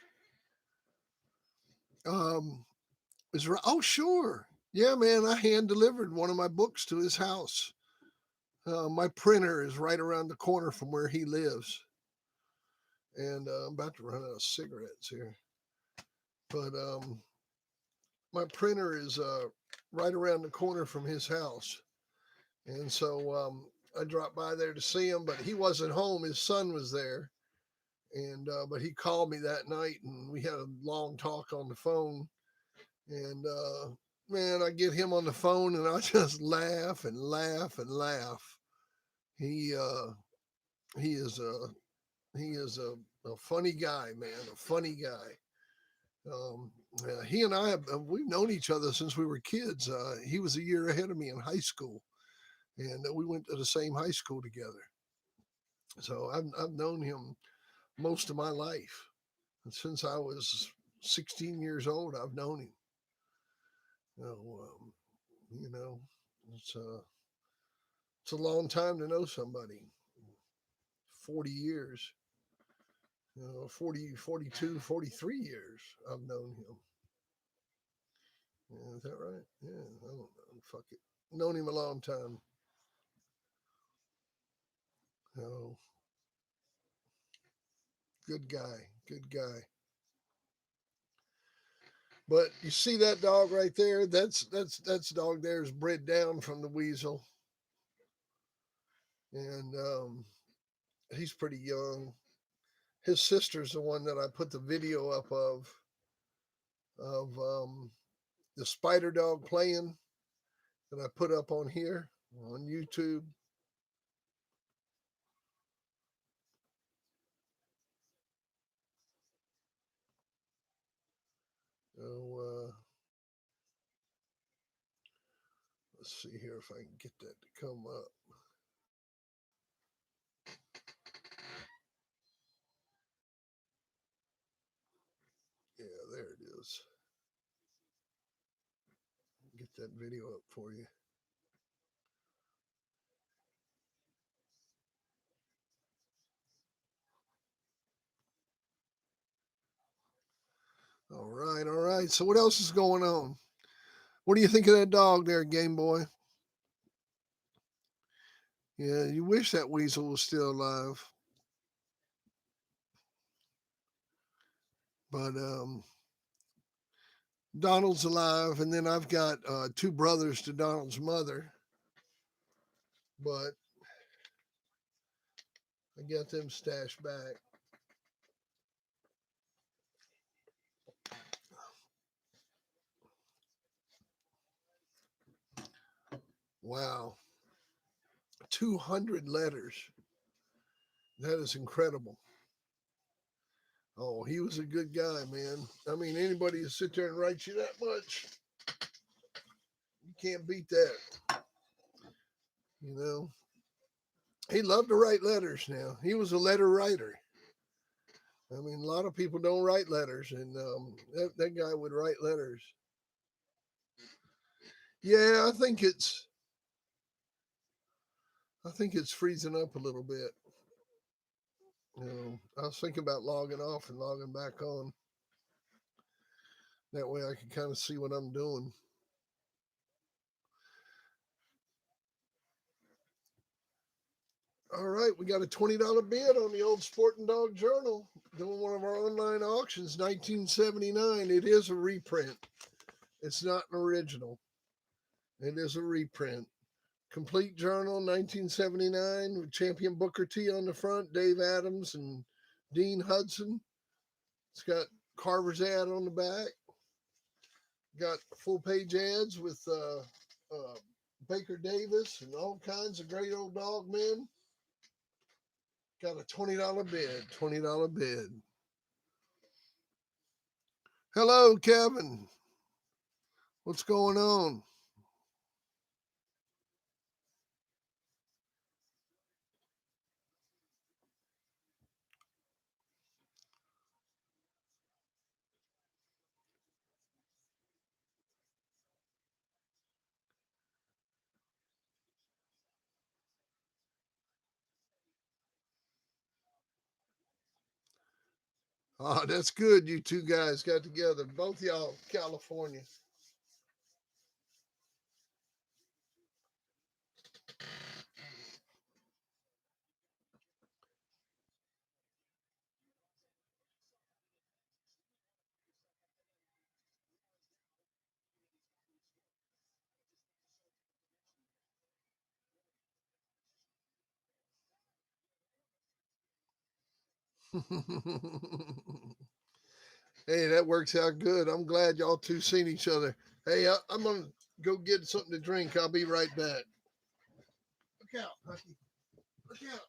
Oh sure, yeah, man. I hand delivered one of my books to his house. My printer is right around the corner from where he lives, and I'm about to run out of cigarettes here. But my printer is right around the corner from his house, and so I dropped by there to see him, but he wasn't home. His son was there, and but he called me that night, and we had a long talk on the phone. And man, I get him on the phone, and I just laugh and laugh and laugh. He uh, he is a funny guy, man, a funny guy. He and I have we've known each other since we were kids. He was a year ahead of me in high school, and we went to the same high school together. So I've known him most of my life. And since I was 16 years old, I've known him. So, you know, it's a it's a long time to know somebody. 40 years, 40, 42, 43 years I've known him. Yeah, is that right? Yeah, I don't know. Fuck it. Known him a long time. Oh, good guy. Good guy. But you see that dog right there? That's dog there is bred down from the weasel, and he's pretty young. His sister's the one that I put the video up of the spider dog playing that I put up on here on YouTube. So let's see here if I can get that to come up. Yeah, there it is. Get that video up for you. All right, all right. So what else is going on? What do you think of that dog there, Game Boy? Yeah, you wish that weasel was still alive. But Donald's alive, and then I've got two brothers to Donald's mother, but I got them stashed back. Wow, 200 letters. That is incredible. Oh, he was a good guy, man. I mean, anybody who sit there and write you that much, you can't beat that. You know, he loved to write letters. Now he was a letter writer. I mean, a lot of people don't write letters, and that guy would write letters. Yeah, I think it's freezing up a little bit. I was thinking about logging off and logging back on. That way I can kind of see what I'm doing. All right, we got a $20 bid on the old Sporting Dog Journal. Doing one of our online auctions, 1979. It is a reprint. It's not an original. It is a reprint. Complete Journal, 1979, with Champion Booker T on the front, Dave Adams and Dean Hudson. It's got Carver's ad on the back. Got full page ads with Baker Davis and all kinds of great old dog men. Got a $20 bid. $20 bid. Hello, Kevin. What's going on? Oh, that's good. You two guys got together. Both y'all California. Hey, that works out good. I'm glad y'all two seen each other. Hey, I'm gonna go get something to drink. I'll be right back. Look out, Hucky. Look out.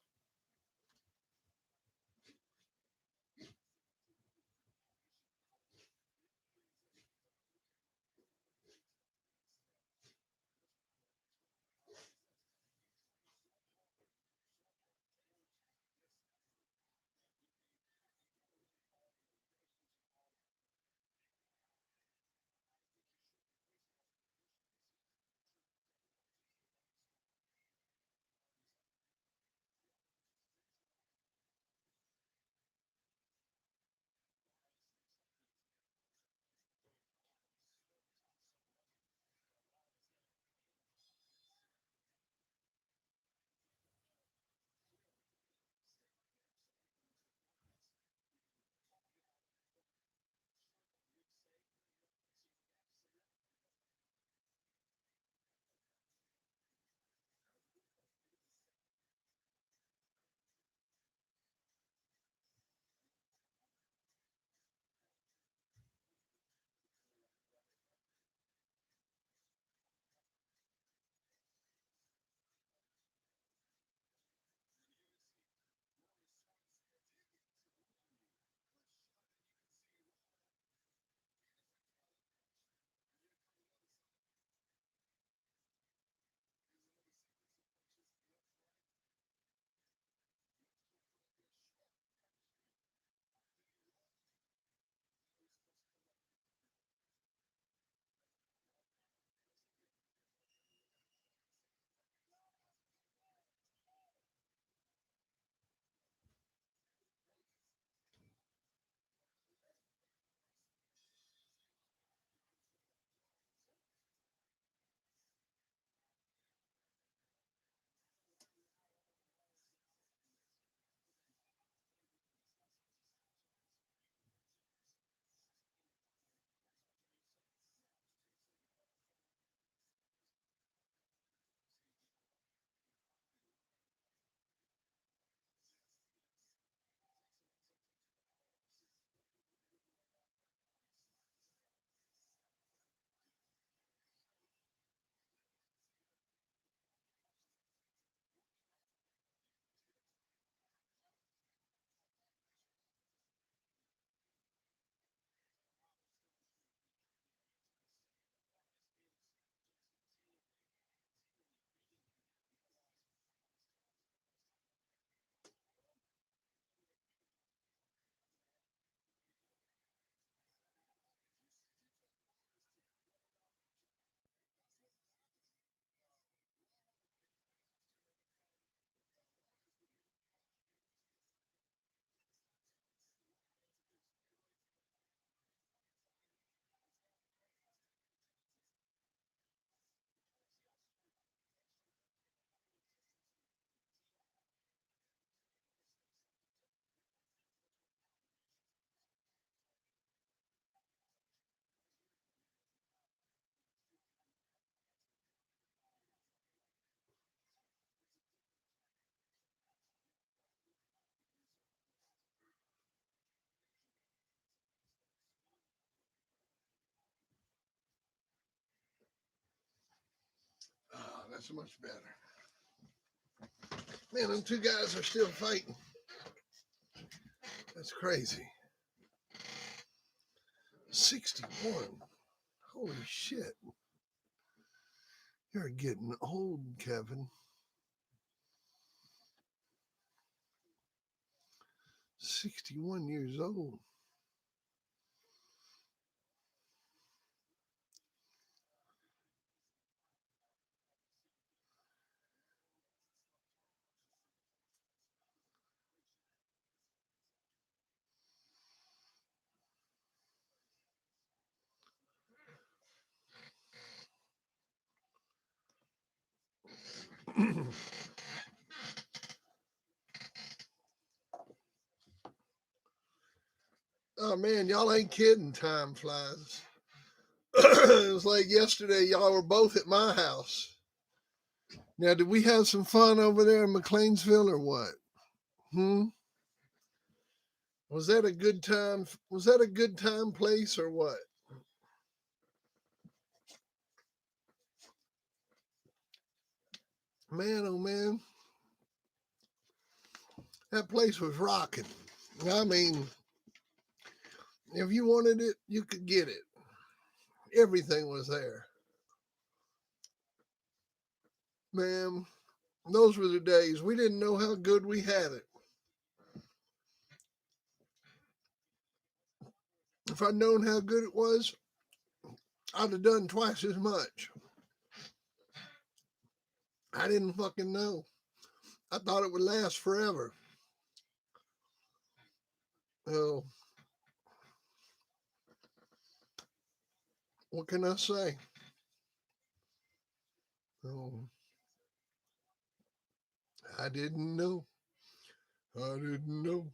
That's much better. Man, them two guys are still fighting. That's crazy. 61. Holy shit. You're getting old, Kevin. 61 years old. Oh man, y'all ain't kidding. Time flies. It was like yesterday, y'all were both at my house. Now, did we have some fun over there in McLeansville or what? Was that a good time? Was that a good time place or what? Man, oh man. That place was rocking. I mean, if you wanted it, you could get it. Everything was there. Man, those were the days. We didn't know how good we had it. If I'd known how good it was, I'd have done twice as much. I didn't fucking know. I thought it would last forever. Oh, what can I say? Oh, I didn't know. I didn't know.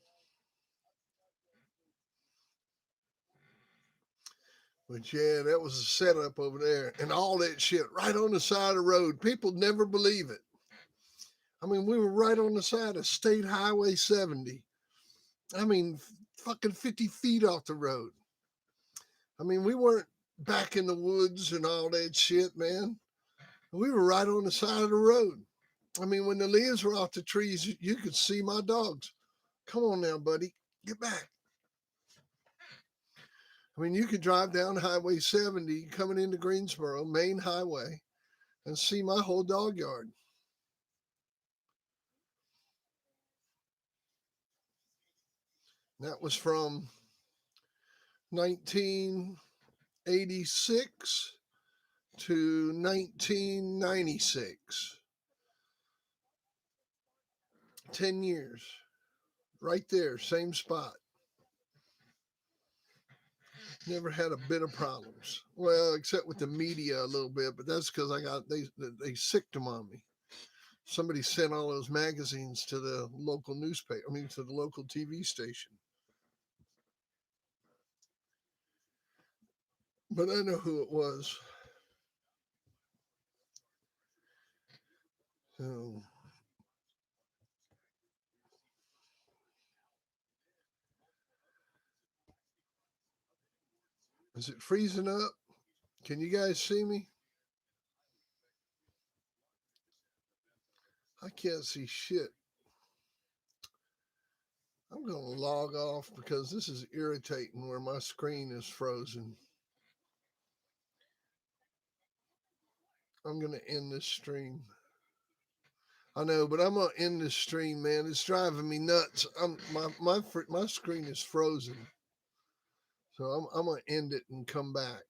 But yeah, that was a setup over there. And all that shit right on the side of the road. People never believe it. I mean, we were right on the side of State Highway 70. I mean, fucking 50 feet off the road. I mean, we weren't back in the woods and all that shit, man. We were right on the side of the road. I mean, when the leaves were off the trees, you could see my dogs. Come on now, buddy. Get back. I mean, you could drive down Highway 70 coming into Greensboro, main highway, and see my whole dog yard. That was from 1986 to 1996. 10 years. Right there, same spot. Never had a bit of problems. Well, except with the media a little bit, but that's because they sicked them on me. Somebody sent all those magazines to the local newspaper. I mean, to the local TV station. But I know who it was. So, is it freezing up? Can you guys see me? I can't see shit. I'm going to log off because this is irritating where my screen is frozen. I'm going to end this stream. I know, but I'm going to end this stream, man. It's driving me nuts. My screen is frozen. So I'm going to end it and come back.